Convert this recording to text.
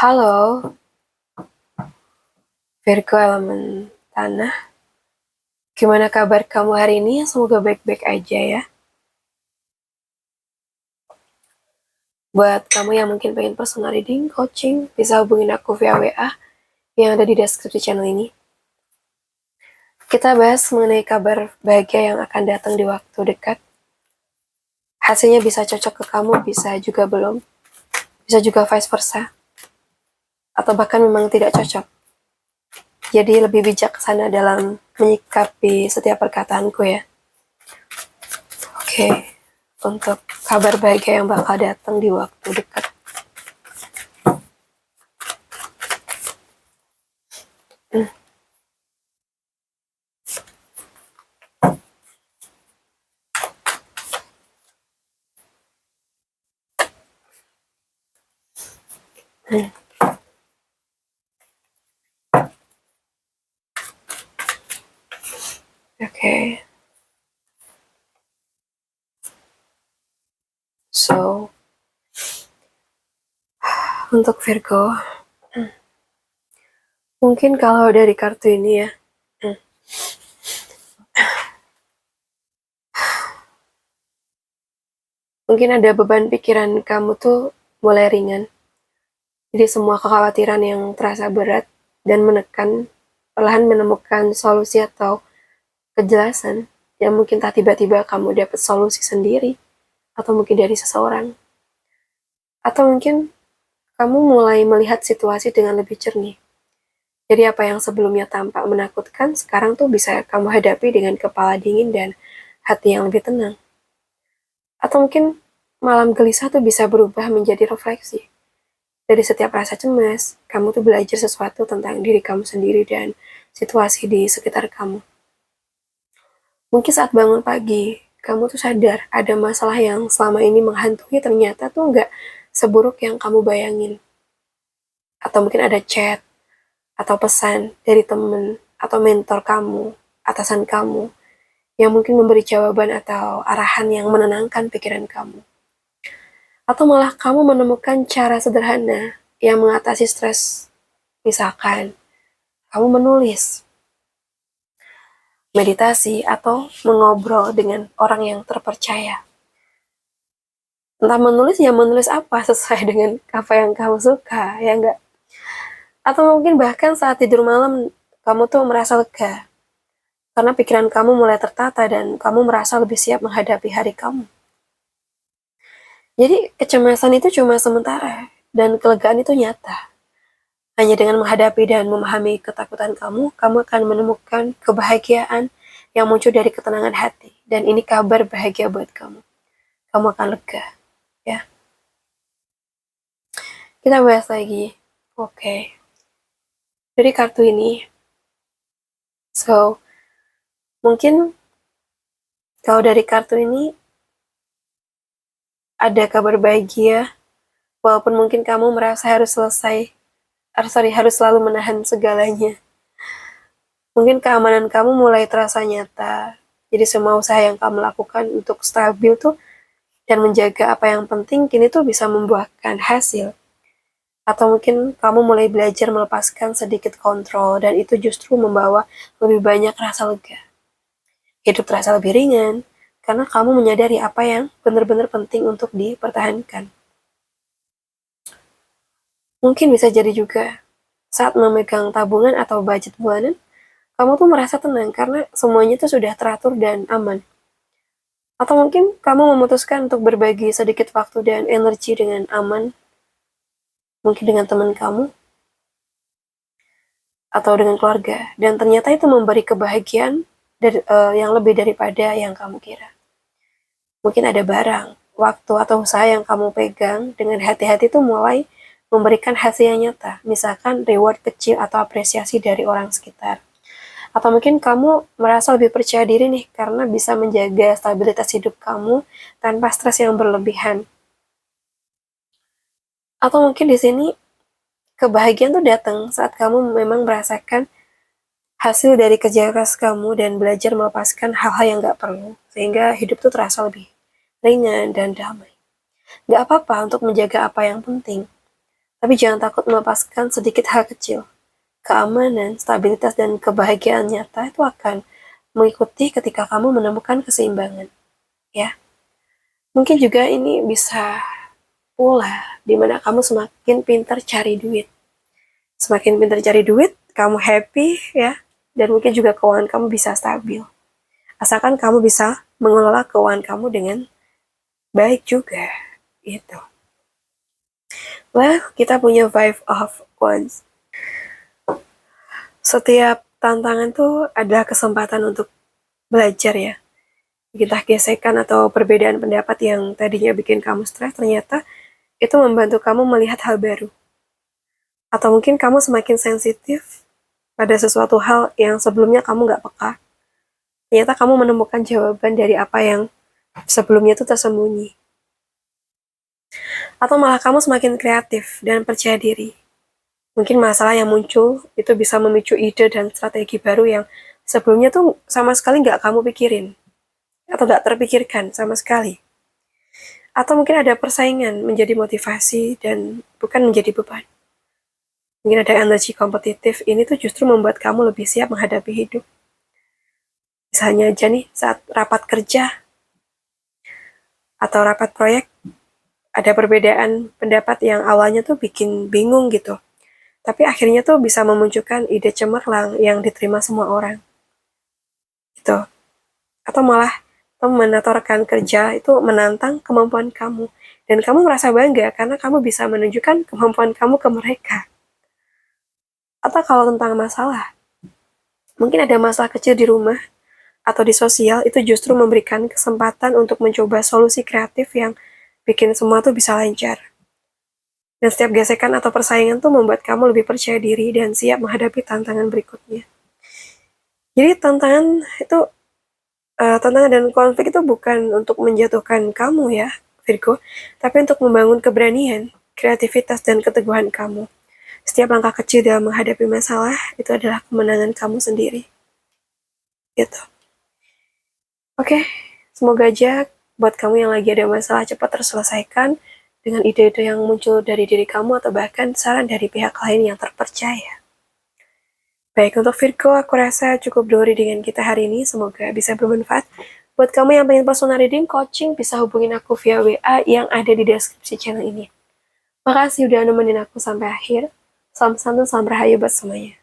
Halo, Virgo elemen tanah. Gimana kabar kamu hari ini? Semoga baik-baik aja ya. Buat kamu yang mungkin pengen personal reading, coaching, bisa hubungin aku via WA yang ada di deskripsi channel ini. Kita bahas mengenai kabar bahagia yang akan datang di waktu dekat. Hasilnya bisa cocok ke kamu, bisa juga belum. Bisa juga vice versa. Atau bahkan memang tidak cocok. Jadi lebih bijaksana dalam menyikapi setiap perkataanku ya. Oke, untuk kabar bahagia yang bakal datang di waktu dekat. Oke. So, untuk Virgo, mungkin kalau dari kartu ini ya, mungkin ada beban pikiran kamu tuh mulai ringan. Jadi semua kekhawatiran yang terasa berat dan menekan, perlahan menemukan solusi atau kejelasan yang mungkin tak tiba-tiba kamu dapat solusi sendiri, atau mungkin dari seseorang. Atau mungkin kamu mulai melihat situasi dengan lebih jernih. Jadi apa yang sebelumnya tampak menakutkan, sekarang tuh bisa kamu hadapi dengan kepala dingin dan hati yang lebih tenang. Atau mungkin malam gelisah tuh bisa berubah menjadi refleksi. Dari setiap rasa cemas, kamu tuh belajar sesuatu tentang diri kamu sendiri dan situasi di sekitar kamu. Mungkin saat bangun pagi, kamu tuh sadar ada masalah yang selama ini menghantui ternyata tuh nggak seburuk yang kamu bayangin. Atau mungkin ada chat, atau pesan dari temen, atau mentor kamu, atasan kamu, yang mungkin memberi jawaban atau arahan yang menenangkan pikiran kamu. Atau malah kamu menemukan cara sederhana yang mengatasi stres. Misalkan, kamu menulis, meditasi, atau mengobrol dengan orang yang terpercaya. Entah menulis, ya menulis apa sesuai dengan apa yang kamu suka, ya enggak? Atau mungkin bahkan saat tidur malam, kamu tuh merasa lega. Karena pikiran kamu mulai tertata dan kamu merasa lebih siap menghadapi hari kamu. Jadi kecemasan itu cuma sementara dan kelegaan itu nyata. Hanya dengan menghadapi dan memahami ketakutan kamu, kamu akan menemukan kebahagiaan yang muncul dari ketenangan hati. Dan ini kabar bahagia buat kamu. Kamu akan lega, ya. Kita bahas lagi. Oke. Dari kartu ini. So, mungkin kalau dari kartu ini ada kabar bahagia, walaupun mungkin kamu merasa harus selalu menahan segalanya. Mungkin keamanan kamu mulai terasa nyata. Jadi semua usaha yang kamu lakukan untuk stabil tuh dan menjaga apa yang penting kini tuh bisa membuahkan hasil. Atau mungkin kamu mulai belajar melepaskan sedikit kontrol dan itu justru membawa lebih banyak rasa lega. Hidup terasa lebih ringan karena kamu menyadari apa yang benar-benar penting untuk dipertahankan. Mungkin bisa jadi juga saat memegang tabungan atau budget bulanan, kamu tuh merasa tenang karena semuanya tuh sudah teratur dan aman. Atau mungkin kamu memutuskan untuk berbagi sedikit waktu dan energi dengan aman, mungkin dengan teman kamu, atau dengan keluarga. Dan ternyata itu memberi kebahagiaan yang lebih daripada yang kamu kira. Mungkin ada barang, waktu, atau usaha yang kamu pegang dengan hati-hati itu mulai memberikan hasil yang nyata. Misalkan reward kecil atau apresiasi dari orang sekitar. Atau mungkin kamu merasa lebih percaya diri nih karena bisa menjaga stabilitas hidup kamu tanpa stres yang berlebihan. Atau mungkin di sini kebahagiaan tuh datang saat kamu memang merasakan hasil dari kerja keras kamu dan belajar melepaskan hal-hal yang gak perlu. Sehingga hidup tuh terasa lebih ringan dan damai. Gak apa-apa untuk menjaga apa yang penting. Tapi jangan takut melepaskan sedikit hal kecil. Keamanan, stabilitas, dan kebahagiaan nyata itu akan mengikuti ketika kamu menemukan keseimbangan. Ya, mungkin juga ini bisa pula di mana kamu semakin pintar cari duit. Semakin pintar cari duit, kamu happy ya, dan mungkin juga keuangan kamu bisa stabil. Asalkan kamu bisa mengelola keuangan kamu dengan baik juga, gitu. Well, kita punya 5 of Wands. Setiap tantangan tuh adalah kesempatan untuk belajar ya. Kita gesekan atau perbedaan pendapat yang tadinya bikin kamu stres, ternyata itu membantu kamu melihat hal baru. Atau mungkin kamu semakin sensitif pada sesuatu hal yang sebelumnya kamu nggak peka. Ternyata kamu menemukan jawaban dari apa yang sebelumnya itu tersembunyi. Atau malah kamu semakin kreatif dan percaya diri. Mungkin masalah yang muncul itu bisa memicu ide dan strategi baru yang sebelumnya tuh sama sekali nggak kamu pikirin. Atau nggak terpikirkan sama sekali. Atau mungkin ada persaingan menjadi motivasi dan bukan menjadi beban. Mungkin ada energi kompetitif, ini tuh justru membuat kamu lebih siap menghadapi hidup. Misalnya aja nih, saat rapat kerja atau rapat proyek, ada perbedaan pendapat yang awalnya tuh bikin bingung gitu. Tapi akhirnya tuh bisa memunculkan ide cemerlang yang diterima semua orang. Gitu. Atau malah teman atau rekan kerja itu menantang kemampuan kamu. Dan kamu merasa bangga karena kamu bisa menunjukkan kemampuan kamu ke mereka. Atau kalau tentang masalah, mungkin ada masalah kecil di rumah atau di sosial, itu justru memberikan kesempatan untuk mencoba solusi kreatif yang bikin semua tuh bisa lancar. Dan setiap gesekan atau persaingan tuh membuat kamu lebih percaya diri dan siap menghadapi tantangan berikutnya. Jadi tantangan dan konflik itu bukan untuk menjatuhkan kamu ya, Virgo, tapi untuk membangun keberanian, kreativitas, dan keteguhan kamu. Setiap langkah kecil dalam menghadapi masalah itu adalah kemenangan kamu sendiri. Gitu. Oke, semoga aja buat kamu yang lagi ada masalah cepat terselesaikan dengan ide-ide yang muncul dari diri kamu atau bahkan saran dari pihak lain yang terpercaya. Baik, untuk Virgo, aku rasa cukup dulu readingan kita hari ini. Semoga bisa bermanfaat. Buat kamu yang pengen personal reading, coaching, bisa hubungin aku via WA yang ada di deskripsi channel ini. Makasih udah nemenin aku sampai akhir. Salam santun, salam rahayu buat semuanya.